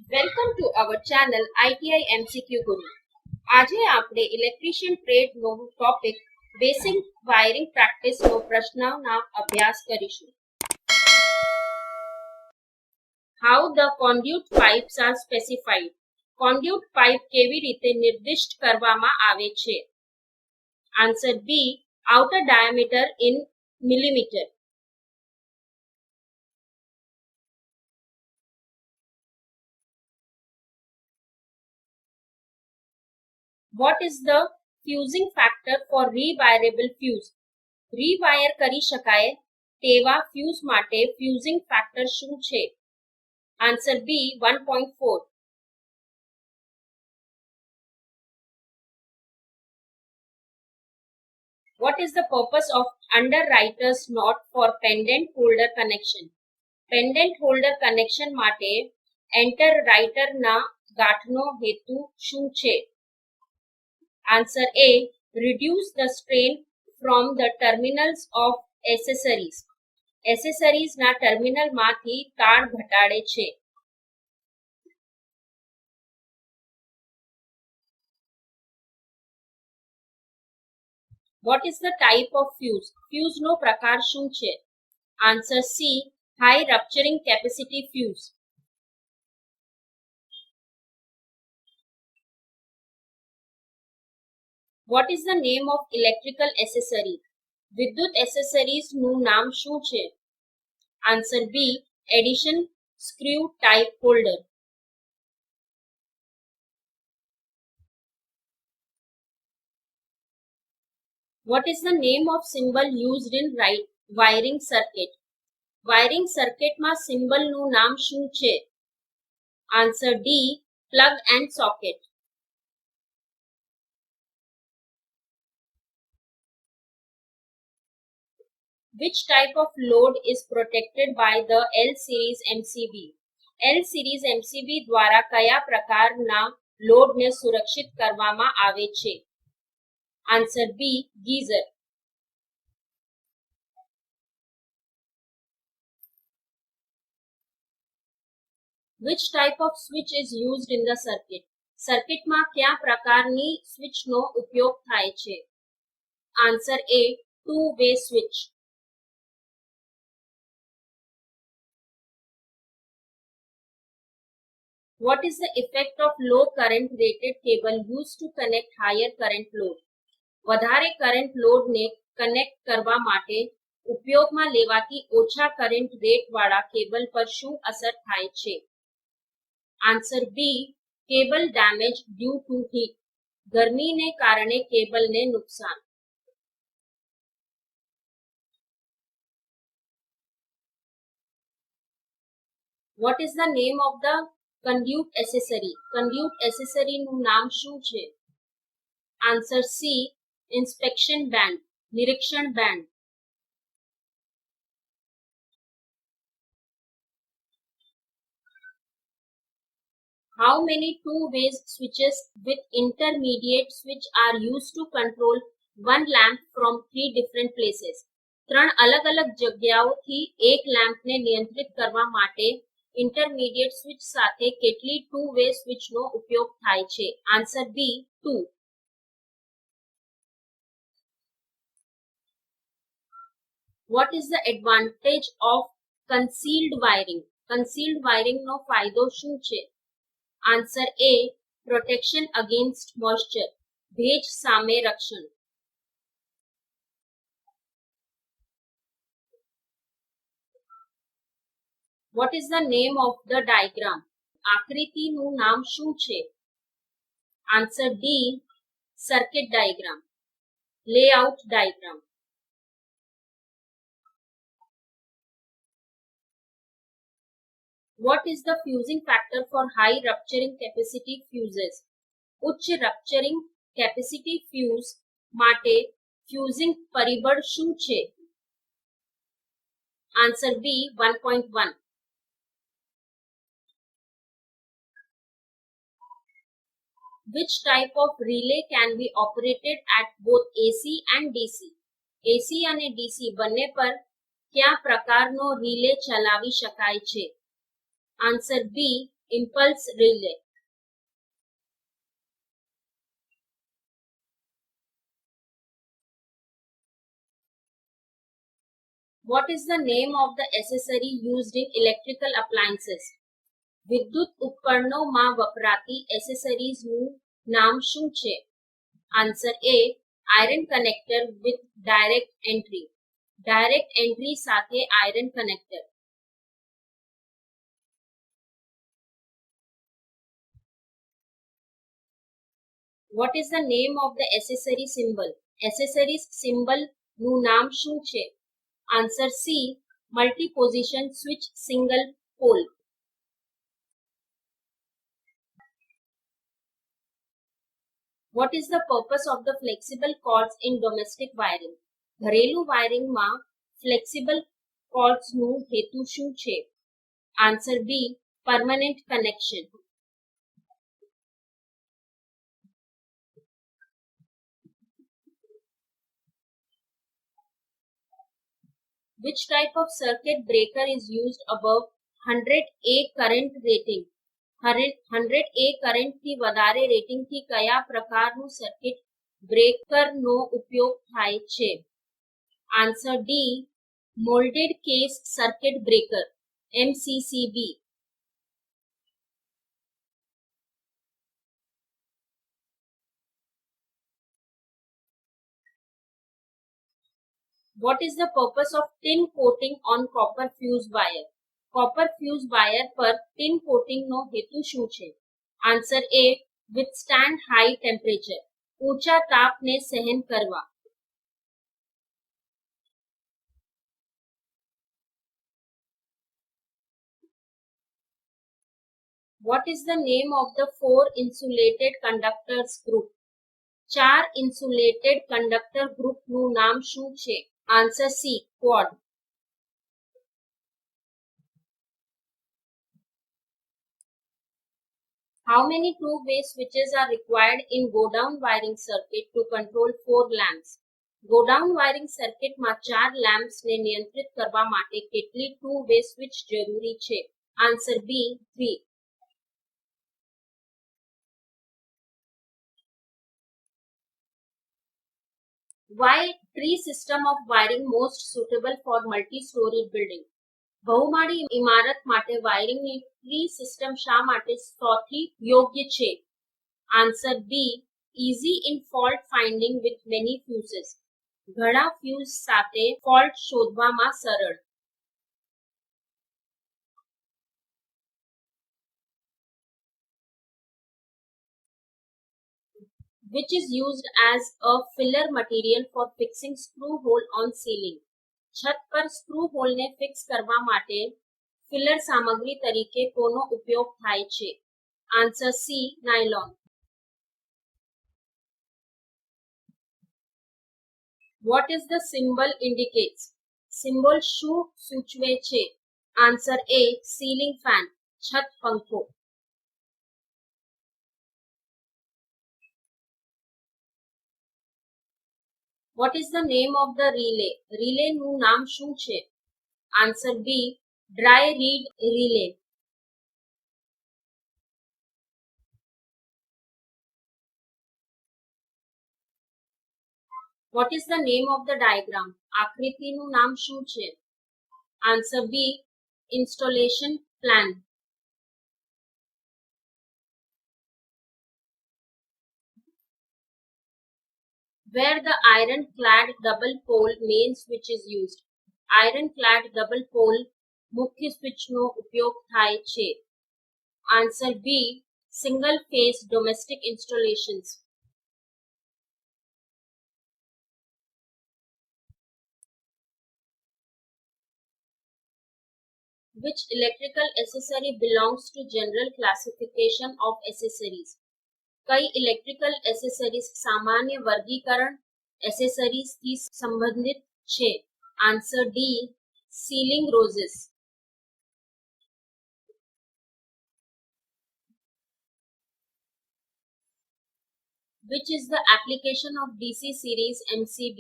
Welcome to our channel ITI MCQ Guru. આજે આપણે electrician ટ્રેડનો ટોપિક બેસિક વાયરિંગ પ્રેક્ટિસનો પ્રશ્નના અભ્યાસ કરીશું. How the conduit pipes are specified. Conduit pipe કેવી રીતે નિર્દિષ્ટ કરવામાં આવે છે? Answer B, outer diameter in millimetre. What is the fusing factor for rewirable fuse? Rewire કરી શકાય તેવા ફ્યુઝ માટે ફ્યુઝિંગ ફેક્ટર શું છે? Answer B, 1.4. What is the purpose of underwriter's knot for pendant holder connection? Pendant holder connection માટે એન્ટરરાઇટરના ગાંઠનો હેતુ શું છે? Answer A, reduce the strain from the terminals of accessories. એસેસરીઝના ટર્મિનલમાંથી તાણ ઘટાડે છે. What is the type of fuse? ફ્યુઝનો પ્રકાર શું છે? Answer C, high rupturing capacity fuse. What is the name of electrical accessory? વિદ્યુત એસેસરીઝનું નામ શું છે? Answer B, Edison screw type holder. What is the name of symbol used in wiring circuit? Wiring સર્કિટમાં સિમ્બલનું નામ શું છે? Answer D, plug and socket. Which type of load is protected by the L series MCB? L series MCB દ્વારા કયા પ્રકારના લોડને સુરક્ષિત કરવામાં આવે છે? Answer B, geyser. Which type of switch is used in the circuit? સર્કિટમાં કયા પ્રકારની સ્વિચનો ઉપયોગ થાય છે? Answer A, two-way switch. What is the effect of low current rated cable used to connect higher current load? વધારે current લોડને connect કરવા માટે ઉપયોગમાં લેવાતી ઓછા કરંટ રેટવાળા કેબલ પર શું અસર થાય છે? Answer B, cable damage due to heat. ગરમીને કારણે કેબલને નુકસાન. What is the name of the conduit accessory? conduit accessoryનું નામ શું છે? આન્સર સી, inspection band, નિરીક્ષણ band. How many two-way switches with intermediate switch are used to control one lamp from three different places? ત્રણ અલગ-અલગ જગ્યાઓથી એક લેમ્પને નિયંત્રિત કરવા માટે ઇન્ટરમીડિયેટ સ્વિચ સાથે કેટલી two-way સ્વિચનો ઉપયોગ થાય છે? Answer B, 2. What is the advantage of concealed wiring? concealed wiring નો ફાયદો શું છે? આન્સર એ, protection against moisture, ભેજ સામે રક્ષણ. What is the name of the diagram? આકૃતિનું નામ શું છે? Answer D, circuit diagram, layout diagram. What is the fusing factor for high rupturing capacity fuses? ઉચ્ચ rupturing capacity fuse માટે fusing પરિબળ શું છે? Answer B, 1.1. Which type of relay can be operated at both AC and DC? AC અને DC બંને પર કયા પ્રકારનો રિલે ચલાવી શકાય છે? Answer B, Impulse relay. What is the name of the accessory used in electrical appliances? વિદ્યુત ઉપકરણોમાં વપરાતી એસેસરીઝનું નામ શું છે? Answer A iron connector with direct entry. Direct entry સાથે iron connector. What is the name of the accessory symbol? Accessories સિમ્બલનું નામ શું છે? Answer C multi position switch single pole. What is the purpose of the flexible cords in domestic wiring? ઘરેલું વાયરિંગમાં flexible કોર્ડ્સનું હેતુ શું છે? Answer B permanent connection. Which type of circuit breaker is used above 100A current rating? 100A કરંટથી વધારે રેટિંગથી કયા પ્રકારનું circuit બ્રેકરનો ઉપયોગ થાય છે? Answer D moulded case circuit breaker MCCB. What is the purpose of tin coating on copper fuse wire? Copper fuse wire પર ટિન કોટિંગનો હેતુ શું છે? આન્સર એ વિથસ્ટેન્ડ હાઈ ટેમ્પરેચર. ઊંચા તાપને સહન કરવા. What is the name of the 4 insulated conductors group? 4 insulated conductor groupનું નામ શું છે? Answer C Quad. How many two-way switches are required in go-down wiring circuit to control 4 lamps? Go-down wiring circuitમાં 4 lampsને નિયંત્રિત કરવા માટે કેટલી two-way switch જરૂરી છે? Answer B 3. Why tree system of wiring most suitable for multi-story building? બહુમાળી ઇમારત માટે વાયરિંગની ટ્રી સિસ્ટમ શા માટે સૌથી યોગ્ય છે? Answer B easy in fault finding with many fuses. ઘણા ફ્યુઝ સાથે ફોલ્ટ શોધવામાં સરળ. Which is used as a filler material for fixing screw hole on ceiling? છત પર સ્ક્રૂ હોલને ફિક્સ કરવા માટે ફિલર સામગ્રી તરીકે કોનો ઉપયોગ થાય છે? Answer C nylon. What is the symbol indicates? Symbol શું સૂચવે છે? આન્સર એ સીલિંગ ફેન છત પંખો. What is the name of the relay? રિલેનું નામ શું છે? Answer B dry reed relay. What is the name of the diagram? આકૃતિનું નામ શું છે? Answer B installation plan. Where the iron-clad double pole main switch is used. Iron-clad double pole મુખ્ય સ્વિચનો ઉપયોગ થાય છે. Answer B single phase domestic installations. Which electrical accessory belongs to general classification of accessories? કઈ electrical accessories સામાન્ય વર્ગીકરણ એસેસરીઝથી સંબંધિત છે? Answer D ceiling roses. Which is the application of DC series MCB?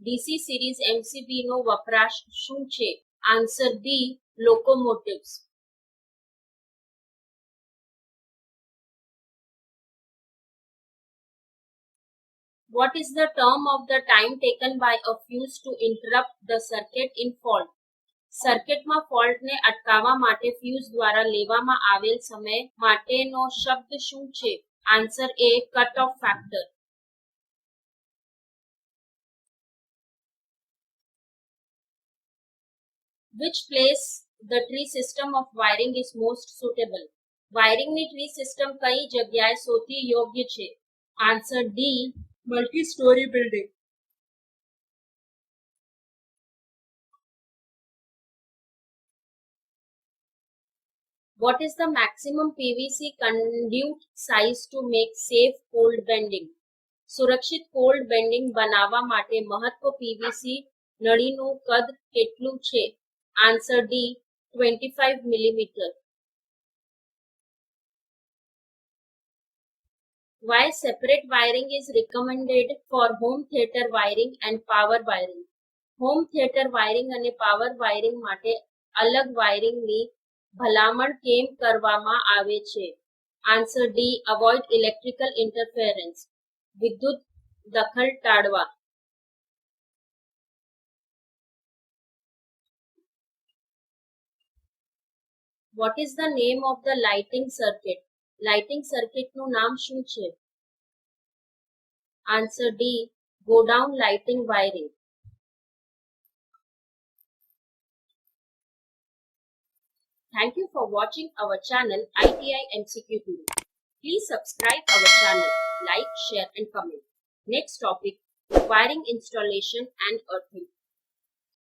DC series MCB નો વપરાશ શું છે? Answer B locomotives. What is the term of the time taken by a fuse to interrupt the circuit in fault? સર્કિટમાં ફોલ્ટને અટકાવવા માટે fuse દ્વારા લેવામાં આવેલ સમય માટેનો શબ્દ શું છે? Answer A cut off factor. Which place the tree system of wiring is most suitable? વાયરિંગની ટ્રી સિસ્ટમ કઈ જગ્યાએ સૌથી યોગ્ય છે? Answer D multi storey building. What is the maximum PVC conduit size to make safe cold bending? સુરક્ષિત cold bending બનાવવા માટે મહત્વ પીવીસી નળીનું કદ કેટલું છે? Answer D 25 millimetre. Why separate wiring is recommended for home theater wiring and power wiring? Home theatre wiring અને power wiring માટે અલગ વાયરિંગની ભલામણ કેમ કરવામાં આવે છે? Answer D avoid electrical interference. વિદ્યુત દખલ ટાળવા. What is the name of the lighting circuit? Lighting સર્કિટનું નામ શું છે? Answer D go down lighting wiring. Thank you for watching our channel ITI MCQ Guru. Please subscribe our channel, like, share and comment. Next topic, wiring installation and earthing.